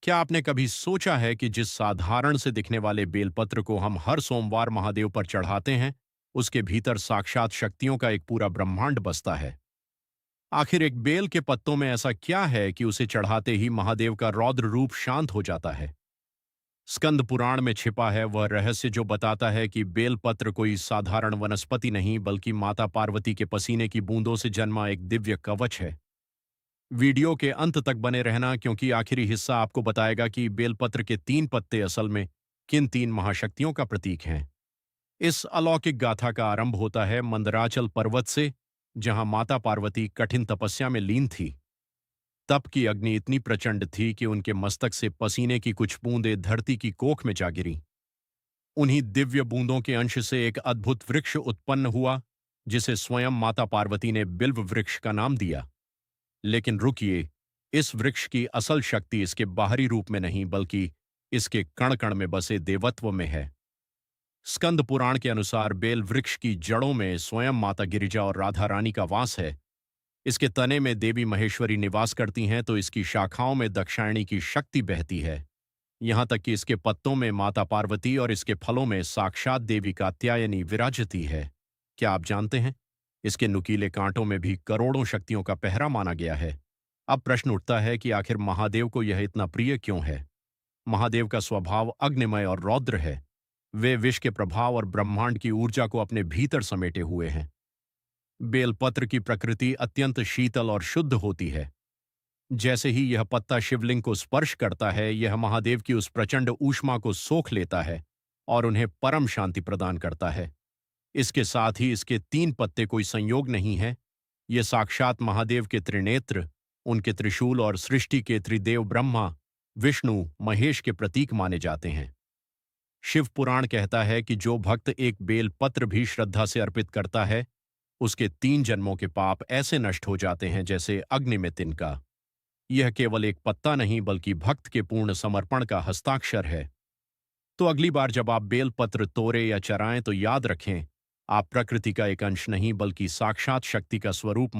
क्या आपने कभी सोचा है कि जिस साधारण से दिखने वाले बेलपत्र को हम हर सोमवार महादेव पर चढ़ाते हैं, उसके भीतर साक्षात शक्तियों का एक पूरा ब्रह्मांड बसता है? आखिर एक बेल के पत्तों में ऐसा क्या है कि उसे चढ़ाते ही महादेव का रौद्र रूप शांत हो जाता है? स्कंद पुराण में छिपा है वह रहस्य जो बताता है कि बेलपत्र कोई साधारण वनस्पति नहीं बल्कि माता पार्वती के पसीने की बूंदों से जन्मा एक दिव्य कवच है। वीडियो के अंत तक बने रहना क्योंकि आखिरी हिस्सा आपको बताएगा कि बेलपत्र के 3 पत्ते असल में किन 3 महाशक्तियों का प्रतीक हैं। इस अलौकिक गाथा का आरंभ होता है मंदराचल पर्वत से, जहां माता पार्वती कठिन तपस्या में लीन थी। तप की अग्नि इतनी प्रचंड थी कि उनके मस्तक से पसीने की कुछ बूंदें धरती की कोख में जा गिरीं। उन्हीं दिव्य बूंदों के अंश से एक अद्भुत वृक्ष उत्पन्न हुआ, जिसे स्वयं माता पार्वती ने बिल्व वृक्ष का नाम दिया। लेकिन रुकिए, इस वृक्ष की असल शक्ति इसके बाहरी रूप में नहीं बल्कि इसके कण कण में बसे देवत्व में है। स्कंद पुराण के अनुसार बेल वृक्ष की जड़ों में स्वयं माता गिरिजा और राधा रानी का वास है। इसके तने में देवी महेश्वरी निवास करती हैं तो इसकी शाखाओं में दक्षायणी की शक्ति बहती है। यहाँ तक कि इसके पत्तों में माता पार्वती और इसके फलों में साक्षात देवी कात्यायनी विराजती है। क्या आप जानते हैं, इसके नुकीले कांटों में भी करोड़ों शक्तियों का पहरा माना गया है। अब प्रश्न उठता है कि आखिर महादेव को यह इतना प्रिय क्यों है? महादेव का स्वभाव अग्निमय और रौद्र है। वे विष के प्रभाव और ब्रह्मांड की ऊर्जा को अपने भीतर समेटे हुए हैं। बेलपत्र की प्रकृति अत्यंत शीतल और शुद्ध होती है। जैसे ही यह पत्ता शिवलिंग को स्पर्श करता है, यह महादेव की उस प्रचंड ऊष्मा को सोख लेता है और उन्हें परम शांति प्रदान करता है। इसके साथ ही इसके 3 पत्ते कोई संयोग नहीं है। ये साक्षात महादेव के त्रिनेत्र, उनके त्रिशूल और सृष्टि के त्रिदेव ब्रह्मा, विष्णु, महेश के प्रतीक माने जाते हैं। शिव पुराण कहता है कि जो भक्त एक बेल पत्र भी श्रद्धा से अर्पित करता है, उसके 3 जन्मों के पाप ऐसे नष्ट हो जाते हैं जैसे अग्नि में तिनका। यह केवल एक पत्ता नहीं बल्कि भक्त के पूर्ण समर्पण का हस्ताक्षर है। तो अगली बार जब आप बेल पत्र तोड़े या चराएं तो याद रखें, आप प्रकृति का एक अंश नहीं बल्कि साक्षात शक्ति का स्वरूप